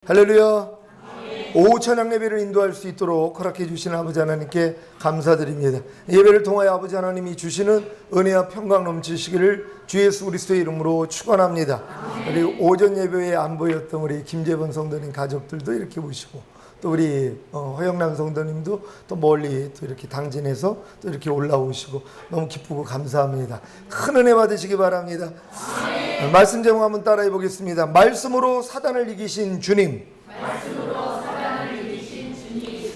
할렐루야. 오후 찬양 예배를 인도할 수 있도록 허락해 주시는 아버지 하나님께 감사드립니다. 예배를 통하여 아버지 하나님이 주시는 은혜와 평강 넘치시기를 주 예수 그리스도의 이름으로 축원합니다. 그리고 오전 예배에 안 보였던 우리 김재범 성도님 가족들도 이렇게 오시고, 또 우리 허영남 성도님도 또 멀리 또 이렇게 당진해서 또 이렇게 올라오시고 너무 기쁘고 감사합니다. 큰 은혜 받으시기 바랍니다. 말씀 제목 한번 따라해 보겠습니다. 말씀으로 사단을 이기신 주님.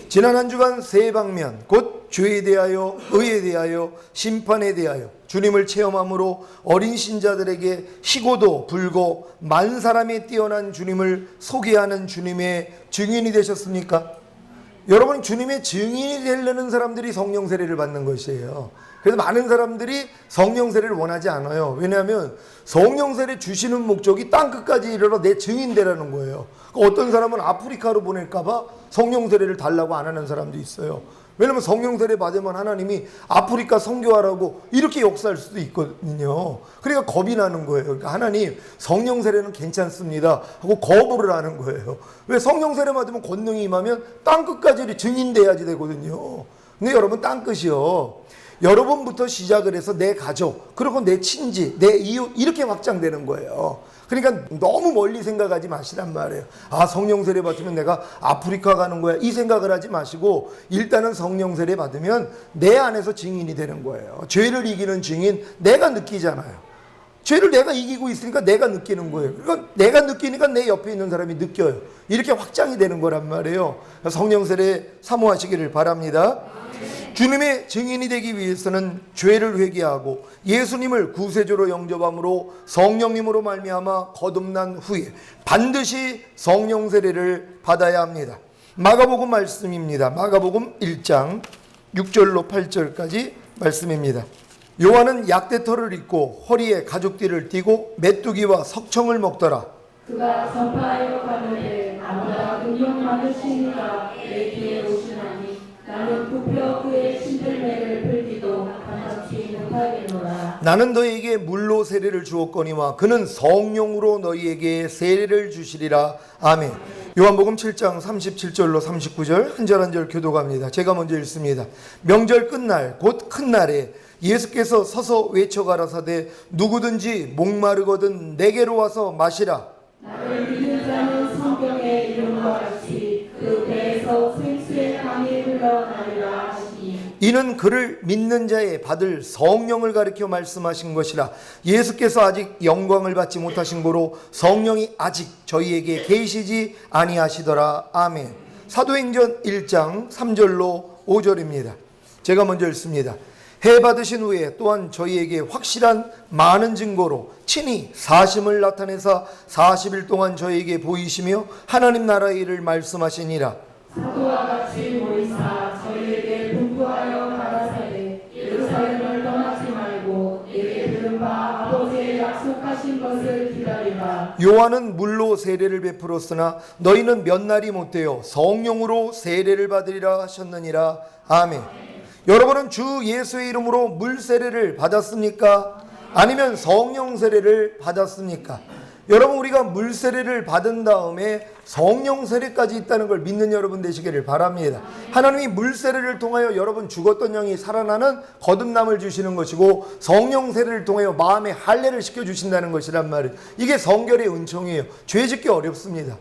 지난 한 주간 세 방면, 곧 죄에 대하여, 의에 대하여, 심판에 대하여 주님을 체험함으로 어린 신자들에게 희고도 불고 만 사람이 뛰어난 주님을 소개하는 주님의 증인이 되셨습니까? 여러분, 주님의 증인이 되려는 사람들이 성령 세례를 받는 것이에요. 그래서 많은 사람들이 성령 세례를 원하지 않아요. 왜냐하면 성령 세례 주시는 목적이 땅끝까지 이르러 내 증인 되라는 거예요. 어떤 사람은 아프리카로 보낼까 봐 성령 세례를 달라고 안 하는 사람도 있어요. 왜냐하면 성령 세례 받으면 하나님이 아프리카 선교하라고 이렇게 역사할 수도 있거든요. 그러니까 겁이 나는 거예요. 그러니까 하나님, 성령 세례는 괜찮습니다 하고 거부를 하는 거예요. 왜? 성령 세례 받으면 권능이 임하면 땅끝까지 증인돼야지 되거든요. 근데 여러분, 땅끝이요, 여러분부터 시작을 해서 내 가족, 그리고 내 친지, 내 이웃, 이렇게 확장되는 거예요. 그러니까 너무 멀리 생각하지 마시란 말이에요. 아, 성령 세례 받으면 내가 아프리카 가는 거야, 이 생각을 하지 마시고 일단은 성령 세례 받으면 내 안에서 증인이 되는 거예요. 죄를 이기는 증인, 내가 느끼잖아요. 죄를 내가 이기고 있으니까 내가 느끼는 거예요. 그러니까 내가 느끼니까 내 옆에 있는 사람이 느껴요. 이렇게 확장이 되는 거란 말이에요. 성령 세례 사모하시기를 바랍니다. 주님의 증인이 되기 위해서는 죄를 회개하고 예수님을 구세주로 영접함으로 성령님으로 말미암아 거듭난 후에 반드시 성령 세례를 받아야 합니다. 마가복음 말씀입니다. 마가복음 1장 6절로 8절까지 말씀입니다. 요한은 약대털을 입고 허리에 가죽띠를 띠고 메뚜기와 석청을 먹더라. 그가 전파하여 가는데 아무나 능력 많으시니까 내 뒤에 오시나니 나는 부표 그의 신들매를 풀기도 반갑지 못하겠노라. 나는 너희에게 물로 세례를 주었거니와 그는 성령으로 너희에게 세례를 주시리라. 아멘. 요한복음 7장 37절로 39절 한 절 한 절 교독합니다. 제가 먼저 읽습니다. 명절 끝날 곧 큰 날에 예수께서 서서 외쳐 가라사대 누구든지 목마르거든 내게로 와서 마시라. 나를 믿는 자는 성경의 이름과 같이 그 배에서 생수의 강이 흘러나리라 하시니 이는 그를 믿는 자의 받을 성령을 가리켜 말씀하신 것이라. 예수께서 아직 영광을 받지 못하신 고로 성령이 아직 저희에게 계시지 아니하시더라. 아멘. 사도행전 1장 3절로 5절입니다. 제가 먼저 읽습니다. 해 받으신 후에 또한 저희에게 확실한 많은 증거로 친히 사심을 나타내사 40일 동안 저희에게 보이시며 하나님 나라의 일을 말씀하시니라. 사도와 같이 모이사 저희에게 분부하여 가라사대 예루살렘을 떠나지 말고 내게 들은 바 아버지의 약속하신 것을 기다리라. 요한은 물로 세례를 베풀었으나 너희는 몇 날이 못되어 성령으로 세례를 받으리라 하셨느니라. 아멘. 여러분은 주 예수의 이름으로 물 세례를 받았습니까? 아니면 성령 세례를 받았습니까? 여러분, 우리가 물 세례를 받은 다음에 성령 세례까지 있다는 걸 믿는 여러분 되시기를 바랍니다. 하나님이 물 세례를 통하여 여러분 죽었던 영이 살아나는 거듭남을 주시는 것이고 성령 세례를 통하여 마음의 할례를 시켜주신다는 것이란 말이에요. 이게 성결의 은총이에요. 죄 짓기 어렵습니다.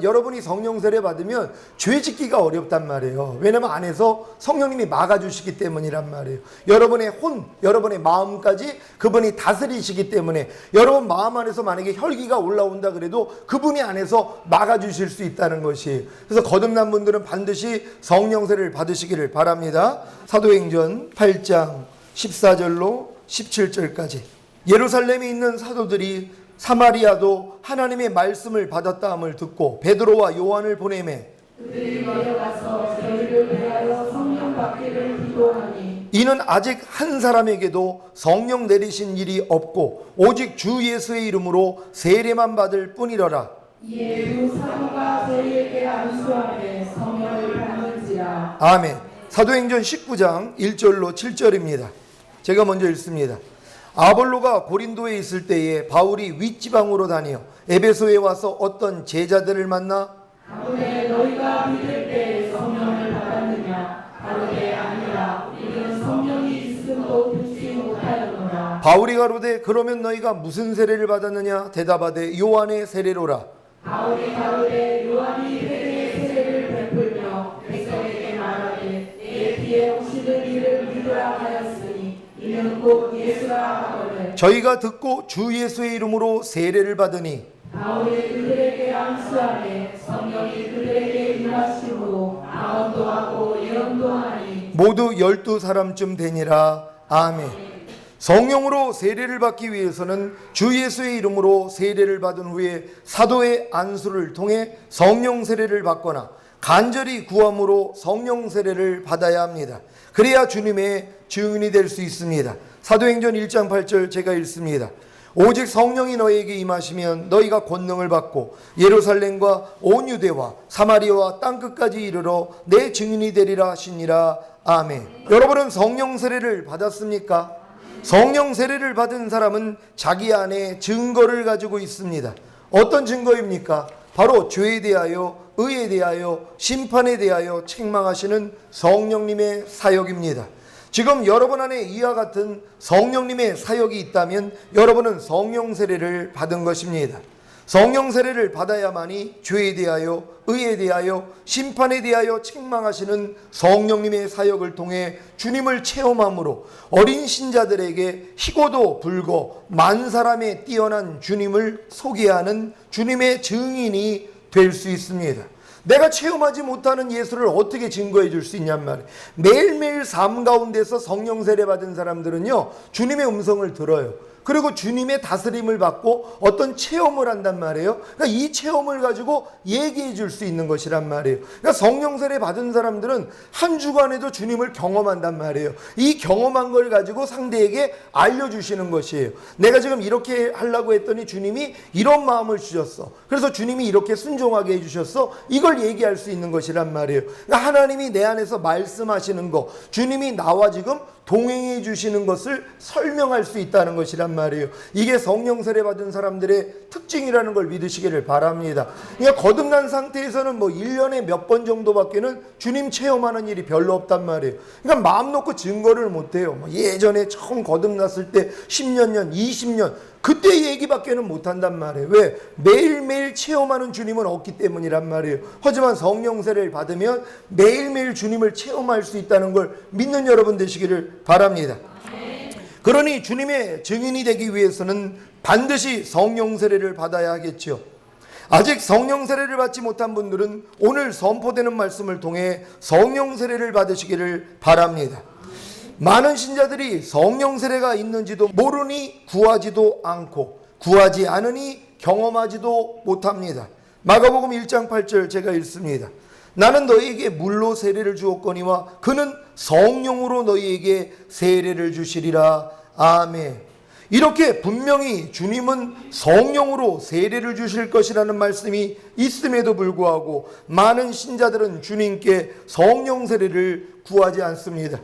여러분이 성령 세례 받으면 죄 짓기가 어렵단 말이에요. 왜냐하면 안에서 성령님이 막아주시기 때문이란 말이에요. 여러분의 혼, 여러분의 마음까지 그분이 다스리시기 때문에 여러분 마음 안에서 만약에 혈기가 올라온다 그래도 그분이 안에서 막아주실 수 있다는 것이에요. 그래서 거듭난 분들은 반드시 성령 세례를 받으시기를 바랍니다. 사도행전 8장 14절로 17절까지 예루살렘에 있는 사도들이 사마리아도 하나님의 말씀을 받았다 함을 듣고 베드로와 요한을 보내매 그들이 내려가서 저희를 위하여 성령 받기를 기도하니 이는 아직 한 사람에게도 성령 내리신 일이 없고 오직 주 예수의 이름으로 세례만 받을 뿐이러라. 이에 두 사도가 저희에게 안수하되 성령을 받는지라. 아멘. 사도행전 19장 1절로 7절입니다. 제가 먼저 읽습니다. 아볼로가 고린도에 있을 때에 바울이 윗지방으로 다니어 에베소에 와서 어떤 제자들을 만나 근데 너희가 믿을 때 성령을 받았느냐? 바로되 아니라. 우리는 성령이 있음도 듣지 못하였노라. 바울이 가로되 그러면 너희가 무슨 세례를 받았느냐? 대답하되 요한의 세례로라. 바울이 가로되 요한이 회개의 세례를 베풀며 백성에게 말하되 내 뒤에 오시는 이를 믿으라 하였으니 이는 곧 예수라 하거늘. 저희가 듣고 주 예수의 이름으로 세례를 받으니 바울이 그들에게 안수하되 성령이 그들에게 임하심으로 아언도 하고 예언도 하니 모두 12사람쯤 되니라. 아멘. 성령으로 세례를 받기 위해서는 주 예수의 이름으로 세례를 받은 후에 사도의 안수를 통해 성령 세례를 받거나 간절히 구함으로 성령 세례를 받아야 합니다. 그래야 주님의 증인이 될 수 있습니다. 사도행전 1장 8절 제가 읽습니다. 오직 성령이 너희에게 임하시면 너희가 권능을 받고 예루살렘과 온 유대와 사마리아와 땅끝까지 이르러 내 증인이 되리라 하시니라. 아멘. 여러분은 성령 세례를 받았습니까? 성령 세례를 받은 사람은 자기 안에 증거를 가지고 있습니다. 어떤 증거입니까? 바로 죄에 대하여, 의에 대하여, 심판에 대하여 책망하시는 성령님의 사역입니다. 지금 여러분 안에 이와 같은 성령님의 사역이 있다면 여러분은 성령 세례를 받은 것입니다. 성령 세례를 받아야만이 죄에 대하여, 의에 대하여, 심판에 대하여 책망하시는 성령님의 사역을 통해 주님을 체험함으로 어린 신자들에게 희고도 불고 만 사람에 뛰어난 주님을 소개하는 주님의 증인이 될 수 있습니다. 내가 체험하지 못하는 예수를 어떻게 증거해 줄 수 있냔 말이에요. 매일매일 삶 가운데서 성령 세례 받은 사람들은요, 주님의 음성을 들어요. 그리고 주님의 다스림을 받고 어떤 체험을 한단 말이에요. 그러니까 이 체험을 가지고 얘기해 줄 수 있는 것이란 말이에요. 그러니까 성령 세례 받은 사람들은 한 주간에도 주님을 경험한단 말이에요. 이 경험한 걸 가지고 상대에게 알려주시는 것이에요. 내가 지금 이렇게 하려고 했더니 주님이 이런 마음을 주셨어. 그래서 주님이 이렇게 순종하게 해주셨어. 이걸 얘기할 수 있는 것이란 말이에요. 그러니까 하나님이 내 안에서 말씀하시는 거, 주님이 나와 지금 동행해 주시는 것을 설명할 수 있다는 것이란 말이에요. 이게 성령 세례 받은 사람들의 특징이라는 걸 믿으시기를 바랍니다. 그러니까 거듭난 상태에서는 뭐 1년에 몇 번 정도밖에는 주님 체험하는 일이 별로 없단 말이에요. 그러니까 마음 놓고 증거를 못해요. 예전에 처음 거듭났을 때 10년 전, 20년 그때 얘기밖에는 못한단 말이에요. 왜? 매일매일 체험하는 주님은 없기 때문이란 말이에요. 하지만 성령 세례를 받으면 매일매일 주님을 체험할 수 있다는 걸 믿는 여러분 되시기를 바랍니다. 그러니 주님의 증인이 되기 위해서는 반드시 성령 세례를 받아야 하겠죠. 아직 성령 세례를 받지 못한 분들은 오늘 선포되는 말씀을 통해 성령 세례를 받으시기를 바랍니다. 많은 신자들이 성령 세례가 있는지도 모르니 구하지도 않고 구하지 않으니 경험하지도 못합니다. 마가복음 1장 8절 제가 읽습니다. 나는 너희에게 물로 세례를 주었거니와 그는 성령으로 너희에게 세례를 주시리라. 아멘. 이렇게 분명히 주님은 성령으로 세례를 주실 것이라는 말씀이 있음에도 불구하고 많은 신자들은 주님께 성령 세례를 구하지 않습니다.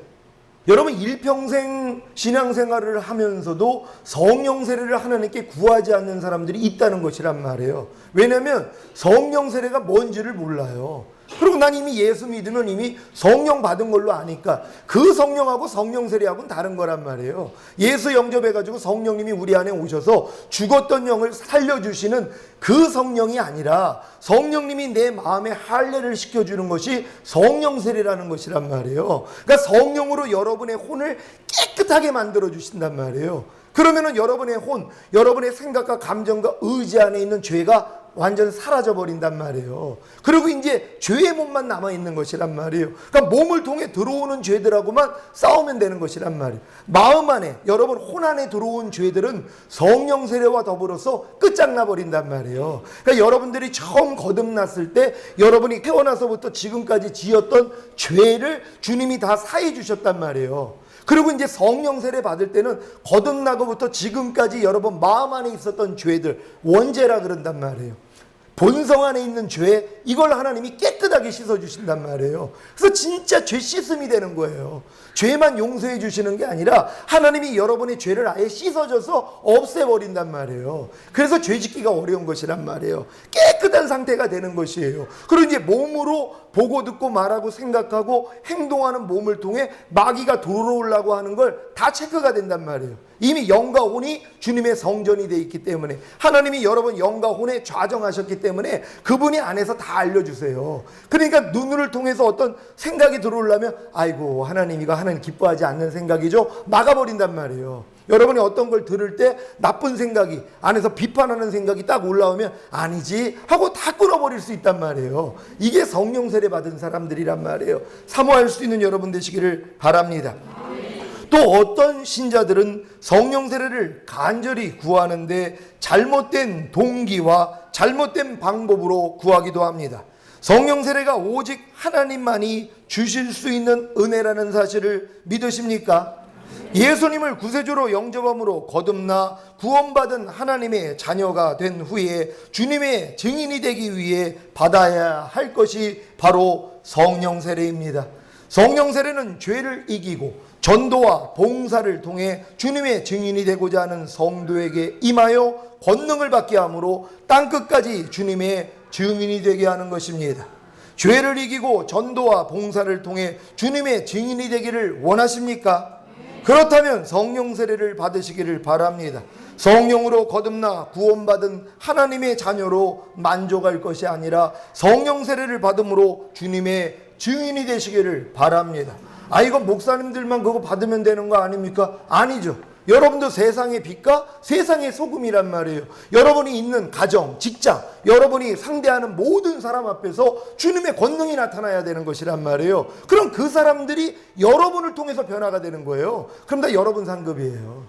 여러분 일평생 신앙생활을 하면서도 성령 세례를 하나님께 구하지 않는 사람들이 있다는 것이란 말이에요. 왜냐하면 성령 세례가 뭔지를 몰라요. 그리고 난 이미 예수 믿으면 이미 성령 받은 걸로 아니까 그 성령하고 성령 세례하고는 다른 거란 말이에요. 예수 영접해가지고 성령님이 우리 안에 오셔서 죽었던 영을 살려주시는 그 성령이 아니라 성령님이 내 마음에 할례를 시켜주는 것이 성령 세례라는 것이란 말이에요. 그러니까 성령으로 여러분의 혼을 깨끗하게 만들어 주신단 말이에요. 그러면은 여러분의 혼, 여러분의 생각과 감정과 의지 안에 있는 죄가 완전 사라져 버린단 말이에요. 그리고 이제 죄의 몸만 남아있는 것이란 말이에요. 그러니까 몸을 통해 들어오는 죄들하고만 싸우면 되는 것이란 말이에요. 마음 안에, 여러분 혼 안에 들어온 죄들은 성령 세례와 더불어서 끝장나 버린단 말이에요. 그러니까 여러분들이 처음 거듭났을 때 여러분이 태어나서부터 지금까지 지었던 죄를 주님이 다 사해 주셨단 말이에요. 그리고 이제 성령 세례 받을 때는 거듭나고부터 지금까지 여러분 마음 안에 있었던 죄들, 원죄라 그런단 말이에요. 본성 안에 있는 죄, 이걸 하나님이 깨끗하게 씻어주신단 말이에요. 그래서 진짜 죄 씻음이 되는 거예요. 죄만 용서해 주시는 게 아니라 하나님이 여러분의 죄를 아예 씻어줘서 없애버린단 말이에요. 그래서 죄 짓기가 어려운 것이란 말이에요. 깨끗한 상태가 되는 것이에요. 그리고 이제 몸으로 보고 듣고 말하고 생각하고 행동하는 몸을 통해 마귀가 들어오려고 하는 걸 다 체크가 된단 말이에요. 이미 영과 혼이 주님의 성전이 되어 있기 때문에, 하나님이 여러분 영과 혼에 좌정하셨기 때문에 그분이 안에서 다 알려주세요. 그러니까 눈을 통해서 어떤 생각이 들어오려면 아이고 하나님 이거 하나님 기뻐하지 않는 생각이죠, 막아버린단 말이에요. 여러분이 어떤 걸 들을 때 나쁜 생각이, 안에서 비판하는 생각이 딱 올라오면 아니지 하고 다 끊어버릴 수 있단 말이에요. 이게 성령 세례 받은 사람들이란 말이에요. 사모할 수 있는 여러분 되시기를 바랍니다. 또 어떤 신자들은 성령 세례를 간절히 구하는데 잘못된 동기와 잘못된 방법으로 구하기도 합니다. 성령 세례가 오직 하나님만이 주실 수 있는 은혜라는 사실을 믿으십니까? 예수님을 구세주로 영접함으로 거듭나 구원받은 하나님의 자녀가 된 후에 주님의 증인이 되기 위해 받아야 할 것이 바로 성령 세례입니다. 성령 세례는 죄를 이기고 전도와 봉사를 통해 주님의 증인이 되고자 하는 성도에게 임하여 권능을 받게 하므로 땅끝까지 주님의 증인이 되게 하는 것입니다. 죄를 이기고 전도와 봉사를 통해 주님의 증인이 되기를 원하십니까? 그렇다면 성령 세례를 받으시기를 바랍니다. 성령으로 거듭나 구원받은 하나님의 자녀로 만족할 것이 아니라 성령 세례를 받음으로 주님의 증인이 되시기를 바랍니다. 아, 이건 목사님들만 그거 받으면 되는 거 아닙니까? 아니죠. 여러분도 세상의 빛과 세상의 소금이란 말이에요. 여러분이 있는 가정, 직장, 여러분이 상대하는 모든 사람 앞에서 주님의 권능이 나타나야 되는 것이란 말이에요. 그럼 그 사람들이 여러분을 통해서 변화가 되는 거예요. 그럼 다 여러분 상급이에요.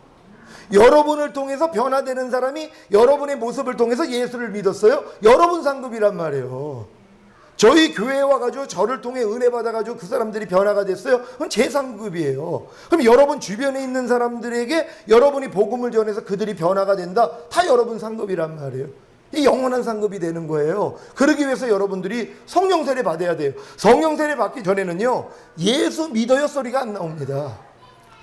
여러분을 통해서 변화되는 사람이 여러분의 모습을 통해서 예수를 믿었어요. 여러분 상급이란 말이에요. 저희 교회에 와가지고 저를 통해 은혜 받아가지고 그 사람들이 변화가 됐어요. 그건 제 상급이에요. 그럼 여러분 주변에 있는 사람들에게 여러분이 복음을 전해서 그들이 변화가 된다. 다 여러분 상급이란 말이에요. 이 영원한 상급이 되는 거예요. 그러기 위해서 여러분들이 성령 세례 받아야 돼요. 성령 세례 받기 전에는요, 예수 믿어요 소리가 안 나옵니다.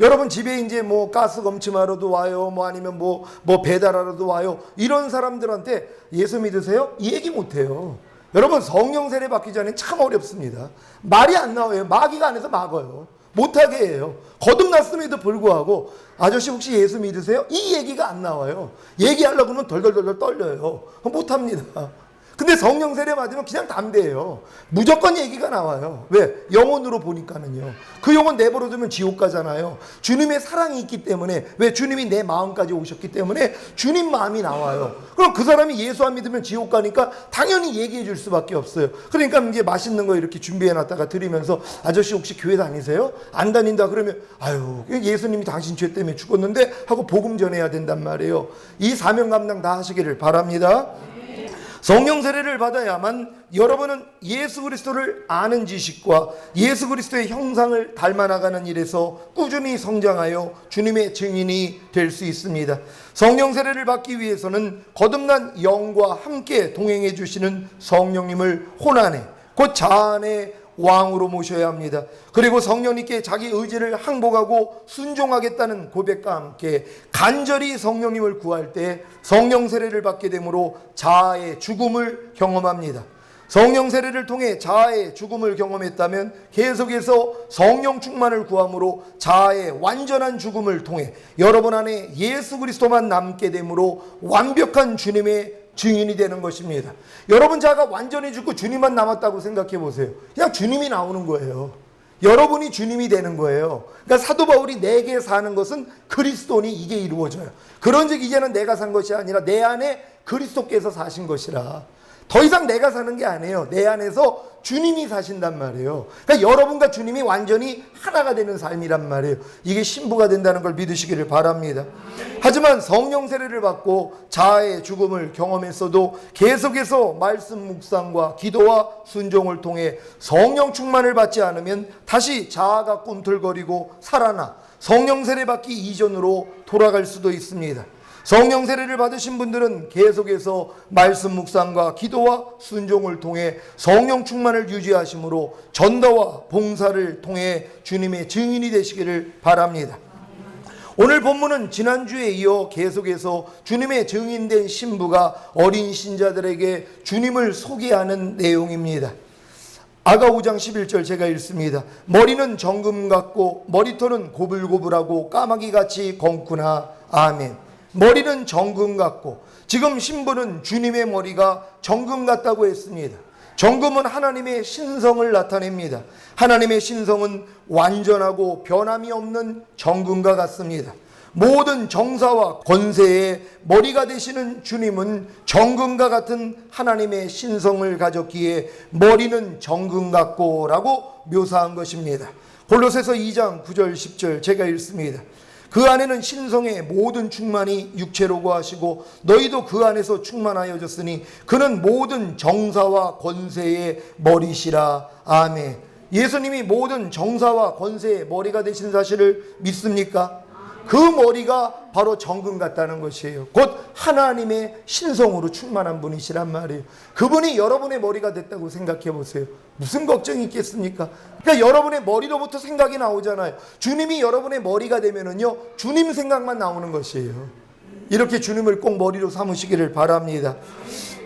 여러분 집에 이제 뭐 가스 검침하러도 와요, 뭐 아니면 뭐 배달하러도 와요. 이런 사람들한테 예수 믿으세요? 이 얘기 못 해요. 여러분 성령 세례 받기 전에 참 어렵습니다. 말이 안 나와요. 마귀가 안에서 막아요. 못하게 해요. 거듭났음에도 불구하고 아저씨 혹시 예수 믿으세요? 이 얘기가 안 나와요. 얘기하려고 하면 덜덜덜 떨려요. 못합니다. 근데 성령 세례 받으면 그냥 담대해요. 무조건 얘기가 나와요. 왜? 영혼으로 보니까는요. 그 영혼 내버려 두면 지옥 가잖아요. 주님의 사랑이 있기 때문에, 왜? 주님이 내 마음까지 오셨기 때문에 주님 마음이 나와요. 그럼 그 사람이 예수 안 믿으면 지옥 가니까 당연히 얘기해 줄 수밖에 없어요. 그러니까 이제 맛있는 거 이렇게 준비해 놨다가 드리면서 아저씨 혹시 교회 다니세요? 안 다닌다 그러면 아유 예수님이 당신 죄 때문에 죽었는데 하고 복음 전해야 된단 말이에요. 이 사명 감당 다 하시기를 바랍니다. 성령 세례를 받아야만 여러분은 예수 그리스도를 아는 지식과 예수 그리스도의 형상을 닮아나가는 일에서 꾸준히 성장하여 주님의 증인이 될 수 있습니다. 성령 세례를 받기 위해서는 거듭난 영과 함께 동행해 주시는 성령님을 혼안에, 곧 자안에 왕으로 모셔야 합니다. 그리고 성령님께 자기 의지를 항복하고 순종하겠다는 고백과 함께 간절히 성령님을 구할 때 성령 세례를 받게 되므로 자아의 죽음을 경험합니다. 성령 세례를 통해 자아의 죽음을 경험했다면 계속해서 성령 충만을 구함으로 자아의 완전한 죽음을 통해 여러분 안에 예수 그리스도만 남게 되므로 완벽한 주님의 증인이 되는 것입니다. 여러분 자가 완전히 죽고 주님만 남았다고 생각해 보세요. 그냥 주님이 나오는 거예요. 여러분이 주님이 되는 거예요. 그러니까 사도 바울이 내게 사는 것은 그리스도니 이게 이루어져요. 그런즉 이제는 내가 산 것이 아니라 내 안에 그리스도께서 사신 것이라. 더 이상 내가 사는 게 아니에요. 내 안에서 주님이 사신단 말이에요. 그러니까 여러분과 주님이 완전히 하나가 되는 삶이란 말이에요. 이게 신부가 된다는 걸 믿으시기를 바랍니다. 하지만 성령 세례를 받고 자아의 죽음을 경험했어도 계속해서 말씀 묵상과 기도와 순종을 통해 성령 충만을 받지 않으면 다시 자아가 꿈틀거리고 살아나 성령 세례 받기 이전으로 돌아갈 수도 있습니다. 성령 세례를 받으신 분들은 계속해서 말씀 묵상과 기도와 순종을 통해 성령 충만을 유지하심으로 전도와 봉사를 통해 주님의 증인이 되시기를 바랍니다. 오늘 본문은 지난주에 이어 계속해서 주님의 증인된 신부가 어린 신자들에게 주님을 소개하는 내용입니다. 아가 5장 11절 제가 읽습니다. 머리는 정금 같고 머리털은 고불고불하고 까마귀같이 검구나. 아멘. 머리는 정금 같고, 지금 신부는 주님의 머리가 정금 같다고 했습니다. 정금은 하나님의 신성을 나타냅니다. 하나님의 신성은 완전하고 변함이 없는 정금과 같습니다. 모든 정사와 권세의 머리가 되시는 주님은 정금과 같은 하나님의 신성을 가졌기에 머리는 정금 같고 라고 묘사한 것입니다. 골로새서 2장 9절 10절 제가 읽습니다. 그 안에는 신성의 모든 충만이 육체로 거하시고 너희도 그 안에서 충만하여졌으니 그는 모든 정사와 권세의 머리시라. 아멘. 예수님이 모든 정사와 권세의 머리가 되신 사실을 믿습니까? 그 머리가 바로 정금 같다는 것이에요. 곧 하나님의 신성으로 충만한 분이시란 말이에요. 그분이 여러분의 머리가 됐다고 생각해 보세요. 무슨 걱정이 있겠습니까? 그러니까 여러분의 머리로부터 생각이 나오잖아요. 주님이 여러분의 머리가 되면은요, 주님 생각만 나오는 것이에요. 이렇게 주님을 꼭 머리로 삼으시기를 바랍니다.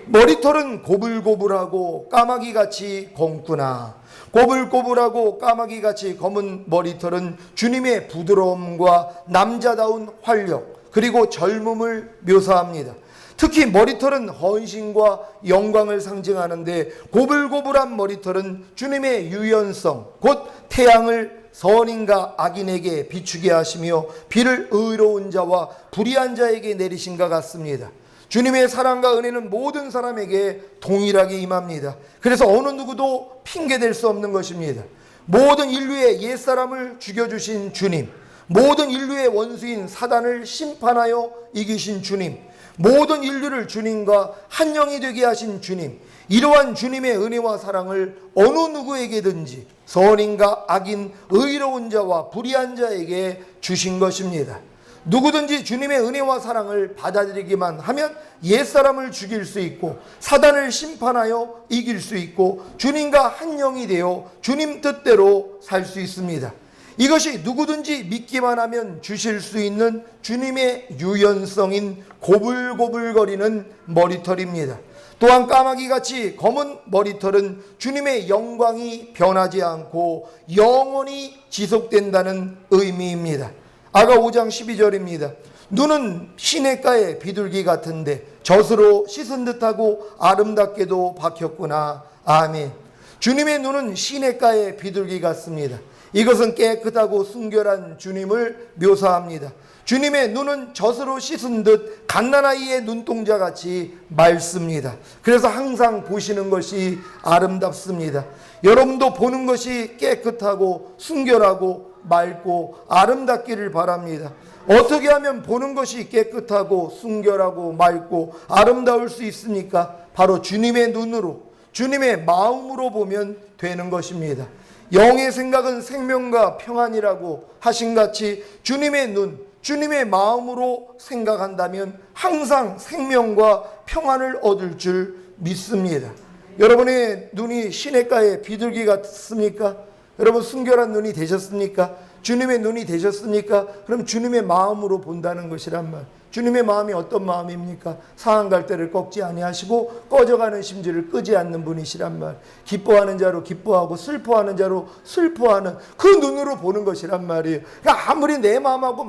머리털은 고불고불하고 까마귀같이 검구나. 고불고불하고 까마귀같이 검은 머리털은 주님의 부드러움과 남자다운 활력 그리고 젊음을 묘사합니다. 특히 머리털은 헌신과 영광을 상징하는데 고불고불한 머리털은 주님의 유연성, 곧 태양을 선인과 악인에게 비추게 하시며 비를 의로운 자와 불의한 자에게 내리신 것 같습니다. 주님의 사랑과 은혜는 모든 사람에게 동일하게 임합니다. 그래서 어느 누구도 핑계댈 수 없는 것입니다. 모든 인류의 옛사람을 죽여주신 주님, 모든 인류의 원수인 사단을 심판하여 이기신 주님, 모든 인류를 주님과 한 영이 되게 하신 주님, 이러한 주님의 은혜와 사랑을 어느 누구에게든지 선인과 악인, 의로운 자와 불의한 자에게 주신 것입니다. 누구든지 주님의 은혜와 사랑을 받아들이기만 하면 옛사람을 죽일 수 있고 사단을 심판하여 이길 수 있고 주님과 한 영이 되어 주님 뜻대로 살 수 있습니다. 이것이 누구든지 믿기만 하면 주실 수 있는 주님의 유연성인 고불고불거리는 머리털입니다. 또한 까마귀같이 검은 머리털은 주님의 영광이 변하지 않고 영원히 지속된다는 의미입니다. 아가 5장 12절입니다. 눈은 시냇가의 비둘기 같은데 젖으로 씻은 듯하고 아름답게도 박혔구나. 아멘. 주님의 눈은 시냇가의 비둘기 같습니다. 이것은 깨끗하고 순결한 주님을 묘사합니다. 주님의 눈은 젖으로 씻은 듯 갓난아이의 눈동자같이 맑습니다. 그래서 항상 보시는 것이 아름답습니다. 여러분도 보는 것이 깨끗하고 순결하고 맑고 아름답기를 바랍니다. 어떻게 하면 보는 것이 깨끗하고 순결하고 맑고 아름다울 수 있습니까? 바로 주님의 눈으로, 주님의 마음으로 보면 되는 것입니다. 영의 생각은 생명과 평안이라고 하신 같이 주님의 눈, 주님의 마음으로 생각한다면 항상 생명과 평안을 얻을 줄 믿습니다. 여러분의 눈이 시냇가의 비둘기 같습니까? 여러분 순결한 눈이 되셨습니까? 주님의 눈이 되셨습니까? 그럼 주님의 마음으로 본다는 것이란 말. 주님의 마음이 어떤 마음입니까? 상한 갈대를 꺾지 아니하시고 꺼져가는 심지를 끄지 않는 분이시란 말. 기뻐하는 자로 기뻐하고 슬퍼하는 자로 슬퍼하는 그 눈으로 보는 것이란 말이에요. 그러니까 아무리 내 마음하고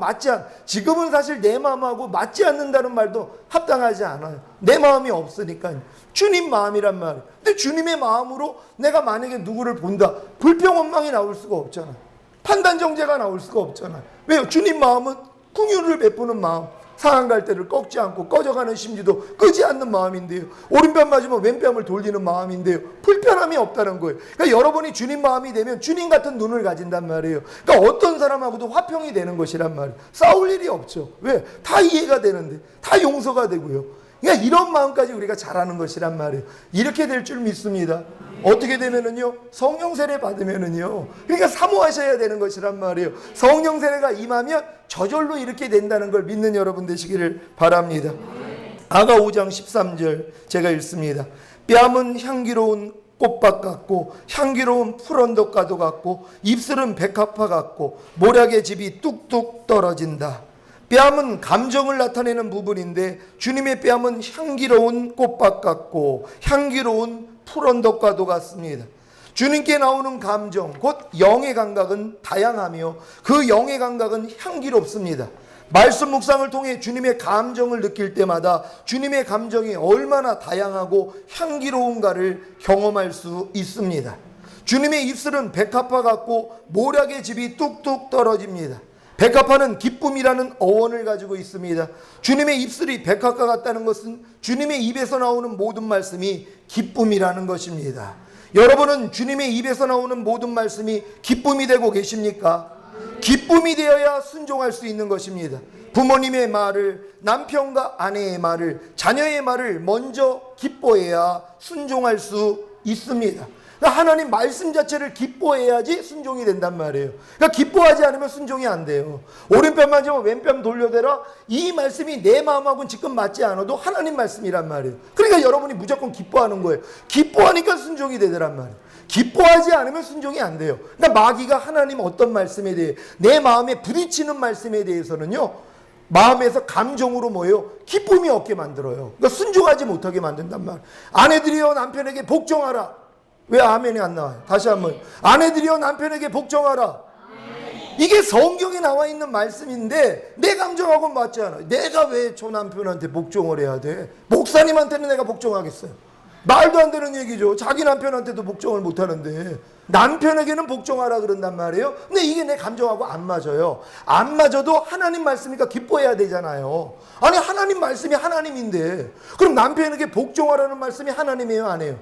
지금은 사실 내 마음하고 맞지 않는다는 말도 합당하지 않아요. 내 마음이 없으니까요. 주님 마음이란 말이에요. 근데 주님의 마음으로 내가 만약에 누구를 본다, 불평원망이 나올 수가 없잖아요. 판단정죄가 나올 수가 없잖아요. 왜요? 주님 마음은 긍휼을 베푸는 마음, 상한 갈대를 꺾지 않고 꺼져가는 심지도 끄지 않는 마음인데요. 오른뺨 맞으면 왼뺨을 돌리는 마음인데요. 불편함이 없다는 거예요. 그러니까 여러분이 주님 마음이 되면 주님 같은 눈을 가진단 말이에요. 그러니까 어떤 사람하고도 화평이 되는 것이란 말이에요. 싸울 일이 없죠. 왜? 다 이해가 되는데, 다 용서가 되고요. 그러니까 이런 마음까지 우리가 잘하는 것이란 말이에요. 이렇게 될 줄 믿습니다. 어떻게 되면은요, 성령 세례 받으면은요, 그러니까 사모하셔야 되는 것이란 말이에요. 성령 세례가 임하면 저절로 이렇게 된다는 걸 믿는 여러분 되시기를 바랍니다. 아가 5장 13절 제가 읽습니다. 뺨은 향기로운 꽃밭 같고 향기로운 풀언덕가도 같고 입술은 백합화 같고 모략의 즙이 뚝뚝 떨어진다. 뺨은 감정을 나타내는 부분인데 주님의 뺨은 향기로운 꽃밭 같고 향기로운 풀언덕과도 같습니다. 주님께 나오는 감정, 곧 영의 감각은 다양하며 그 영의 감각은 향기롭습니다. 말씀 묵상을 통해 주님의 감정을 느낄 때마다 주님의 감정이 얼마나 다양하고 향기로운가를 경험할 수 있습니다. 주님의 입술은 백합화 같고 모략의 즙이 뚝뚝 떨어집니다. 백합화는 기쁨이라는 어원을 가지고 있습니다. 주님의 입술이 백합화 같다는 것은 주님의 입에서 나오는 모든 말씀이 기쁨이라는 것입니다. 여러분은 주님의 입에서 나오는 모든 말씀이 기쁨이 되고 계십니까? 기쁨이 되어야 순종할 수 있는 것입니다. 부모님의 말을, 남편과 아내의 말을, 자녀의 말을 먼저 기뻐해야 순종할 수 있습니다. 그러니까 하나님 말씀 자체를 기뻐해야지 순종이 된단 말이에요. 그러니까 기뻐하지 않으면 순종이 안 돼요. 오른편 만지면 왼편 돌려대라. 이 말씀이 내 마음하고는 지금 맞지 않아도 하나님 말씀이란 말이에요. 그러니까 여러분이 무조건 기뻐하는 거예요. 기뻐하니까 순종이 되더란 말이에요. 기뻐하지 않으면 순종이 안 돼요. 그러니까 마귀가 하나님 어떤 말씀에 대해, 내 마음에 부딪히는 말씀에 대해서는요, 마음에서 감정으로 뭐예요? 기쁨이 없게 만들어요. 그러니까 순종하지 못하게 만든단 말이에요. 아내들이여 남편에게 복종하라. 왜 아멘이 안 나와요? 다시 한번. 아내들이여 남편에게 복종하라. 이게 성경에 나와 있는 말씀인데 내 감정하고는 맞지 않아요. 내가 왜 저 남편한테 복종을 해야 돼? 목사님한테는 내가 복종하겠어요? 말도 안 되는 얘기죠. 자기 남편한테도 복종을 못 하는데 남편에게는 복종하라 그런단 말이에요. 근데 이게 내 감정하고 안 맞아요. 안 맞아도 하나님 말씀이니까 기뻐해야 되잖아요. 아니 하나님 말씀이 하나님인데 그럼 남편에게 복종하라는 말씀이 하나님이에요, 안 해요?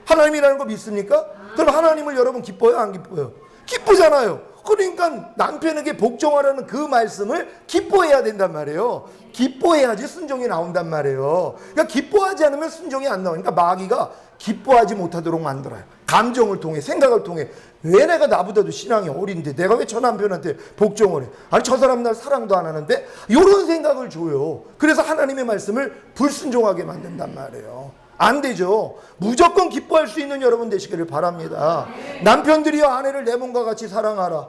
하나님이라는 거 믿습니까? 그럼 하나님을 여러분 기뻐요, 안 기뻐요? 기쁘잖아요. 그러니까 남편에게 복종하라는 그 말씀을 기뻐해야 된단 말이에요. 기뻐해야지 순종이 나온단 말이에요. 그러니까 기뻐하지 않으면 순종이 안 나오니까 마귀가 기뻐하지 못하도록 만들어요. 감정을 통해, 생각을 통해. 왜 내가 나보다도 신앙이 어린데 내가 왜 저 남편한테 복종을 해? 아니 저 사람 날 사랑도 안 하는데? 이런 생각을 줘요. 그래서 하나님의 말씀을 불순종하게 만든단 말이에요. 안 되죠. 무조건 기뻐할 수 있는 여러분 되시기를 바랍니다. 남편들이여 아내를 내 몸과 같이 사랑하라.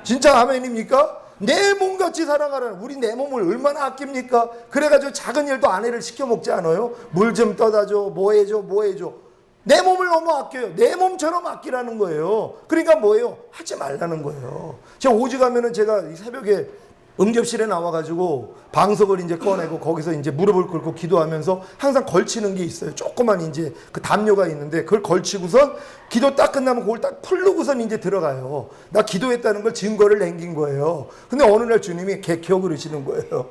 진짜 아멘입니까? 내 몸같이 사랑하라. 우리 내 몸을 얼마나 아낍니까? 그래가지고 작은 일도 아내를 시켜 먹지 않아요? 물 좀 떠다 줘, 뭐 해줘, 뭐 해줘. 내 몸을 너무 아껴요. 내 몸처럼 아끼라는 거예요. 그러니까 뭐예요? 하지 말라는 거예요. 제가 오직 가면은 제가 이 새벽에 응접실에 나와가지고 방석을 이제 꺼내고 거기서 이제 무릎을 꿇고 기도하면서 항상 걸치는 게 있어요. 조그만 이제 그 담요가 있는데 그걸 걸치고선 기도 딱 끝나면 그걸 딱 풀르고선 이제 들어가요. 나 기도했다는 걸 증거를 남긴 거예요. 근데 어느 날 주님이 개켜 그러시는 거예요.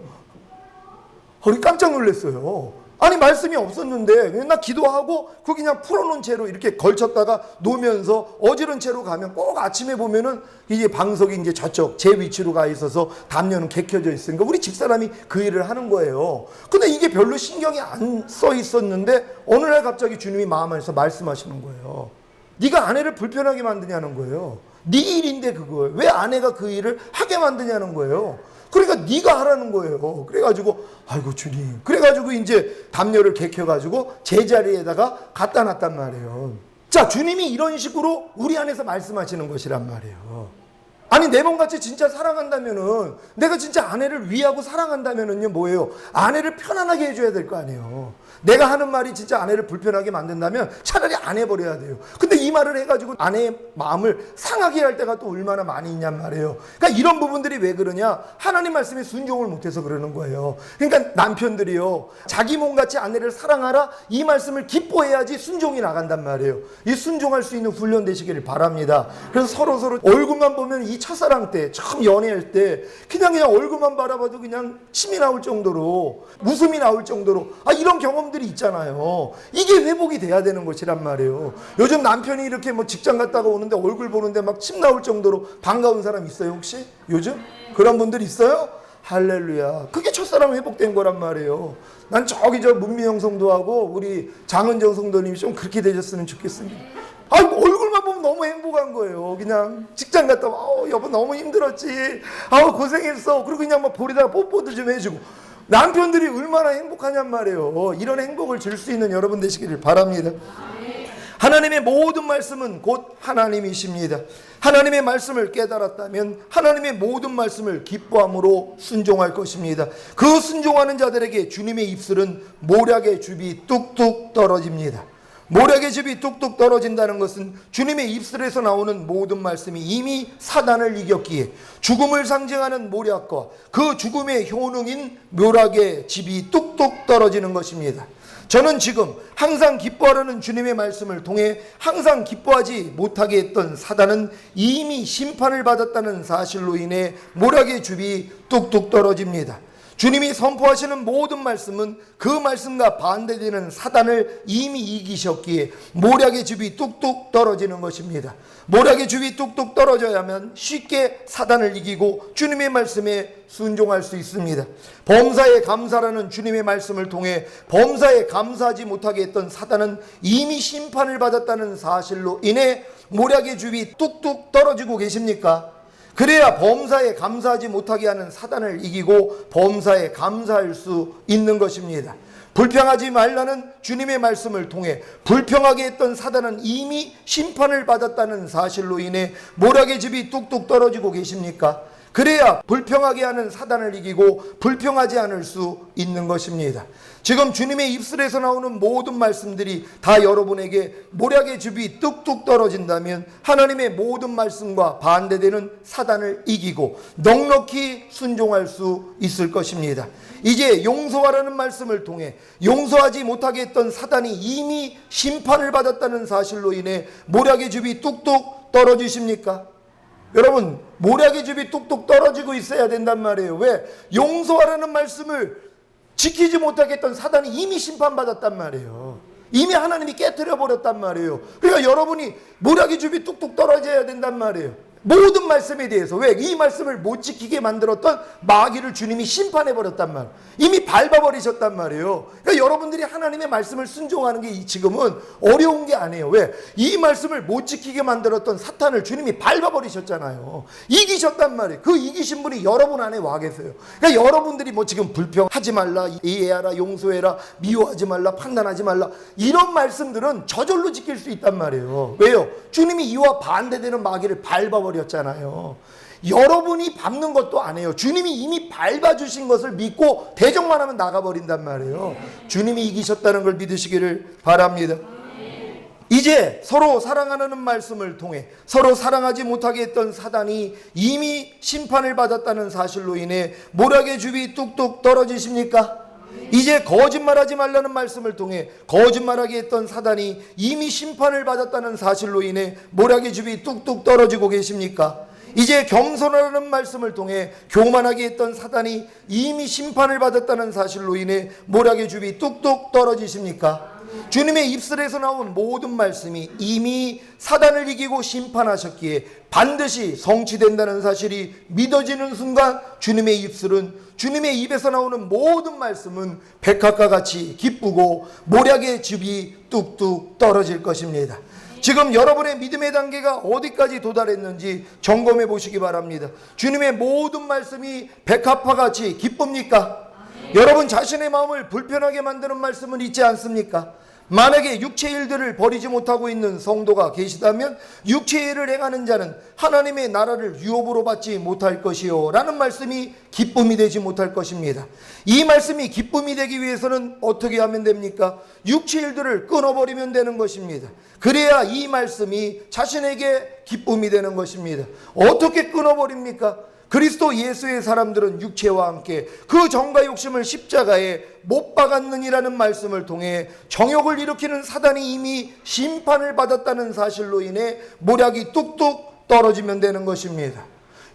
우리 깜짝 놀랐어요. 아니 말씀이 없었는데 나 기도하고 그 그냥 풀어놓은 채로 이렇게 걸쳤다가 놓으면서 어지른 채로 가면 꼭 아침에 보면은 이제 방석이 이제 저쪽 제 위치로 가 있어서 담요는 개켜져 있으니까 우리 집사람이 그 일을 하는 거예요. 근데 이게 별로 신경이 안 써 있었는데 어느 날 갑자기 주님이 마음 안에서 말씀하시는 거예요. 네가 아내를 불편하게 만드냐는 거예요. 네 일인데 그걸 왜 아내가 그 일을 하게 만드냐는 거예요. 그러니까 네가 하라는 거예요. 그래가지고 아이고 주님. 그래가지고 이제 담요를 개켜가지고 제자리에다가 갖다 놨단 말이에요. 자, 주님이 이런 식으로 우리 안에서 말씀하시는 것이란 말이에요. 아니 내 몸같이 진짜 사랑한다면은 내가 진짜 아내를 위하고 사랑한다면은요 뭐예요? 아내를 편안하게 해줘야 될 거 아니에요. 내가 하는 말이 진짜 아내를 불편하게 만든다면 차라리 안 해버려야 돼요. 근데 이 말을 해가지고 아내의 마음을 상하게 할 때가 또 얼마나 많이 있냔 말이에요. 그러니까 이런 부분들이 왜 그러냐? 하나님 말씀에 순종을 못해서 그러는 거예요. 그러니까 남편들이요 자기 몸같이 아내를 사랑하라 이 말씀을 기뻐해야지 순종이 나간단 말이에요. 이 순종할 수 있는 훈련 되시기를 바랍니다. 그래서 서로 얼굴만 보면 이 첫사랑 때 처음 연애할 때 그냥 얼굴만 바라봐도 그냥 침이 나올 정도로 웃음이 나올 정도로 이런 경험들이 있잖아요. 이게 회복이 돼야 되는 것이란 말이에요. 요즘 남편이 이렇게 뭐 직장 갔다가 오는데 얼굴 보는데 막 침 나올 정도로 반가운 사람 있어요 혹시? 요즘? 그런 분들 있어요? 할렐루야. 그게 첫사랑 회복된 거란 말이에요. 난 저기 저 문미영 성도하고 우리 장은정 성도님이 좀 그렇게 되셨으면 좋겠습니다. 아, 얼굴만 보면 너무 행복한 거예요. 그냥 직장 갔다 여보 너무 힘들었지. 고생했어. 그리고 그냥 막 볼에다가 뽀뽀도 좀 해주고. 남편들이 얼마나 행복하냔 말이에요. 이런 행복을 줄 수 있는 여러분 되시기를 바랍니다. 하나님의 모든 말씀은 곧 하나님이십니다. 하나님의 말씀을 깨달았다면 하나님의 모든 말씀을 기뻐함으로 순종할 것입니다. 그 순종하는 자들에게 주님의 입술은 모략의 줍이 뚝뚝 떨어집니다. 모략의 줍이 뚝뚝 떨어진다는 것은 주님의 입술에서 나오는 모든 말씀이 이미 사단을 이겼기에 죽음을 상징하는 모략과 그 죽음의 효능인 묘락의 즙이 뚝뚝 떨어지는 것입니다. 저는 지금 항상 기뻐하라는 주님의 말씀을 통해 항상 기뻐하지 못하게 했던 사단은 이미 심판을 받았다는 사실로 인해 모략의 줍이 뚝뚝 떨어집니다. 주님이 선포하시는 모든 말씀은 그 말씀과 반대되는 사단을 이미 이기셨기에 모략의 줍이 뚝뚝 떨어지는 것입니다. 모략의 줍이 뚝뚝 떨어져야만 쉽게 사단을 이기고 주님의 말씀에 순종할 수 있습니다. 범사에 감사라는 주님의 말씀을 통해 범사에 감사하지 못하게 했던 사단은 이미 심판을 받았다는 사실로 인해 모략의 줍이 뚝뚝 떨어지고 계십니까? 그래야 범사에 감사하지 못하게 하는 사단을 이기고 범사에 감사할 수 있는 것입니다. 불평하지 말라는 주님의 말씀을 통해 불평하게 했던 사단은 이미 심판을 받았다는 사실로 인해 모략의 즙이 뚝뚝 떨어지고 계십니까? 그래야 불평하게 하는 사단을 이기고 불평하지 않을 수 있는 것입니다. 지금 주님의 입술에서 나오는 모든 말씀들이 다 여러분에게 모략의 즙이 뚝뚝 떨어진다면 하나님의 모든 말씀과 반대되는 사단을 이기고 넉넉히 순종할 수 있을 것입니다. 이제 용서하라는 말씀을 통해 용서하지 못하게 했던 사단이 이미 심판을 받았다는 사실로 인해 모략의 즙이 뚝뚝 떨어지십니까? 여러분, 모략의 즙이 뚝뚝 떨어지고 있어야 된단 말이에요. 왜? 용서하라는 말씀을 지키지 못하겠던 사단이 이미 심판받았단 말이에요. 이미 하나님이 깨트려 버렸단 말이에요. 그러니까 여러분이 모략의 즙이 뚝뚝 떨어져야 된단 말이에요. 모든 말씀에 대해서. 왜? 이 말씀을 못 지키게 만들었던 마귀를 주님이 심판해 버렸단 말이에요. 이미 밟아버리셨단 말이에요. 그러니까 여러분들이 하나님의 말씀을 순종하는 게 지금은 어려운 게 아니에요. 왜? 이 말씀을 못 지키게 만들었던 사탄을 주님이 밟아버리셨잖아요. 이기셨단 말이에요. 그 이기신 분이 여러분 안에 와 계세요. 그러니까 여러분들이 뭐 지금 불평하지 말라, 이해하라, 용서해라, 미워하지 말라, 판단하지 말라, 이런 말씀들은 저절로 지킬 수 있단 말이에요. 왜요? 주님이 이와 반대되는 마귀를 밟아버렸잖아요. 여러분이 밟는 것도 아니에요. 주님이 이미 밟아주신 것을 믿고 대적만 하면 나가버린단 말이에요. 주님이 이기셨다는 걸 믿으시기를 바랍니다. 이제 서로 사랑하는 말씀을 통해 서로 사랑하지 못하게 했던 사단이 이미 심판을 받았다는 사실로 인해 모략의 줍이 뚝뚝 떨어지십니까? 이제 거짓말하지 말라는 말씀을 통해 거짓말하게 했던 사단이 이미 심판을 받았다는 사실로 인해 모략의 줍이 뚝뚝 떨어지고 계십니까? 이제 겸손하라는 말씀을 통해 교만하게 했던 사단이 이미 심판을 받았다는 사실로 인해 모략의 줍이 뚝뚝 떨어지십니까? 주님의 입술에서 나온 모든 말씀이 이미 사단을 이기고 심판하셨기에 반드시 성취된다는 사실이 믿어지는 순간 주님의 입술은, 주님의 입에서 나오는 모든 말씀은 백합과 같이 기쁘고 모략의 즙이 뚝뚝 떨어질 것입니다. 지금 여러분의 믿음의 단계가 어디까지 도달했는지 점검해 보시기 바랍니다. 주님의 모든 말씀이 백합과 같이 기쁩니까? 여러분 자신의 마음을 불편하게 만드는 말씀은 있지 않습니까? 만약에 육체의 일들을 버리지 못하고 있는 성도가 계시다면 육체의 일을 행하는 자는 하나님의 나라를 유업으로 받지 못할 것이요 라는 말씀이 기쁨이 되지 못할 것입니다. 이 말씀이 기쁨이 되기 위해서는 어떻게 하면 됩니까? 육체의 일들을 끊어버리면 되는 것입니다. 그래야 이 말씀이 자신에게 기쁨이 되는 것입니다. 어떻게 끊어버립니까? 그리스도 예수의 사람들은 육체와 함께 그 정과 욕심을 십자가에 못 박았느니라는 말씀을 통해 정욕을 일으키는 사단이 이미 심판을 받았다는 사실로 인해 모략이 뚝뚝 떨어지면 되는 것입니다.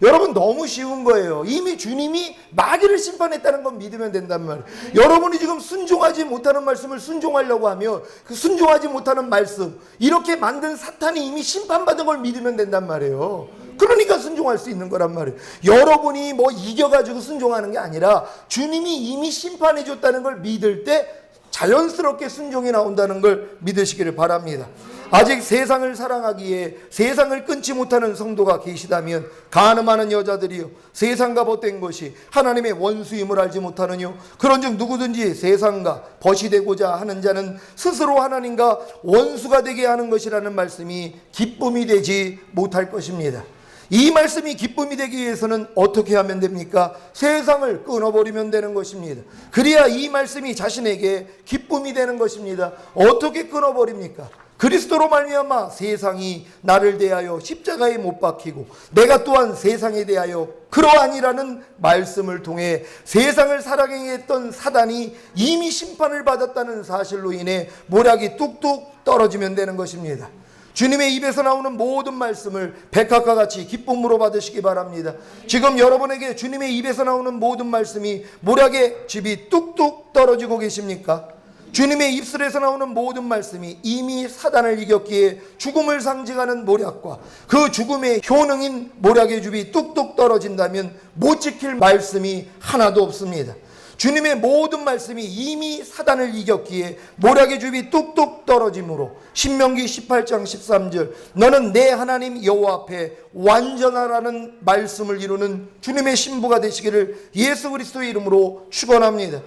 여러분 너무 쉬운 거예요. 이미 주님이 마귀를 심판했다는 건 믿으면 된단 말이에요. 여러분이 지금 순종하지 못하는 말씀을 순종하려고 하면 그 순종하지 못하는 말씀, 이렇게 만든 사탄이 이미 심판받은 걸 믿으면 된단 말이에요. 그러니까 순종할 수 있는 거란 말이에요. 여러분이 뭐 이겨가지고 순종하는 게 아니라 주님이 이미 심판해 줬다는 걸 믿을 때 자연스럽게 순종이 나온다는 걸 믿으시기를 바랍니다. 아직 세상을 사랑하기에 세상을 끊지 못하는 성도가 계시다면, 간음하는 여자들이요 세상과 벗된 것이 하나님의 원수임을 알지 못하느뇨. 그런즉 누구든지 세상과 벗이 되고자 하는 자는 스스로 하나님과 원수가 되게 하는 것이라는 말씀이 기쁨이 되지 못할 것입니다. 이 말씀이 기쁨이 되기 위해서는 어떻게 하면 됩니까? 세상을 끊어버리면 되는 것입니다. 그래야 이 말씀이 자신에게 기쁨이 되는 것입니다. 어떻게 끊어버립니까? 그리스도로 말미암아 세상이 나를 대하여 십자가에 못 박히고 내가 또한 세상에 대하여 그러하니라는 말씀을 통해 세상을 사랑하게 했던 사단이 이미 심판을 받았다는 사실로 인해 모략이 뚝뚝 떨어지면 되는 것입니다. 주님의 입에서 나오는 모든 말씀을 백합과 같이 기쁨으로 받으시기 바랍니다. 지금 여러분에게 주님의 입에서 나오는 모든 말씀이 모략의 즙이 뚝뚝 떨어지고 계십니까? 주님의 입술에서 나오는 모든 말씀이 이미 사단을 이겼기에 죽음을 상징하는 모략과 그 죽음의 효능인 모략의 즙이 뚝뚝 떨어진다면 못 지킬 말씀이 하나도 없습니다. 주님의 모든 말씀이 이미 사단을 이겼기에 모략의 즙이 뚝뚝 떨어지므로 신명기 18장 13절 너는 내 하나님 여호와 앞에 완전하라는 말씀을 이루는 주님의 신부가 되시기를 예수 그리스도의 이름으로 축원합니다.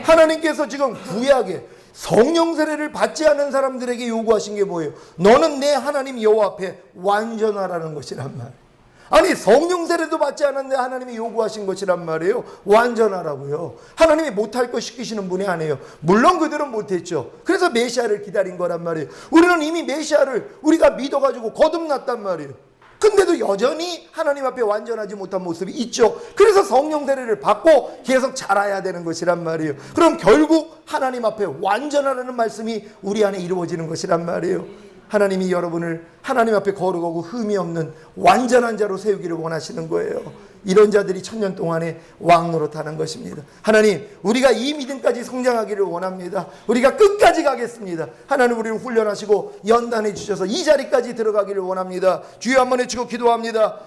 하나님께서 지금 구약에 성령 세례를 받지 않은 사람들에게 요구하신 게 뭐예요? 너는 내 하나님 여호와 앞에 완전하라는 것이란 말. 아니 성령 세례도 받지 않았는데 하나님이 요구하신 것이란 말이에요. 완전하라고요. 하나님이 못할 거 시키시는 분이 아니에요. 물론 그들은 못했죠. 그래서 메시아를 기다린 거란 말이에요. 우리는 이미 메시아를 우리가 믿어가지고 거듭났단 말이에요. 근데도 여전히 하나님 앞에 완전하지 못한 모습이 있죠. 그래서 성령 세례를 받고 계속 자라야 되는 것이란 말이에요. 그럼 결국 하나님 앞에 완전하라는 말씀이 우리 안에 이루어지는 것이란 말이에요. 하나님이 여러분을 하나님 앞에 거룩하고 흠이 없는 완전한 자로 세우기를 원하시는 거예요. 이런 자들이 천년 동안에 왕 노릇하는 것입니다. 하나님, 우리가 이 믿음까지 성장하기를 원합니다. 우리가 끝까지 가겠습니다. 하나님, 우리를 훈련하시고 연단해 주셔서 이 자리까지 들어가기를 원합니다. 주여 한번 외치고 기도합니다.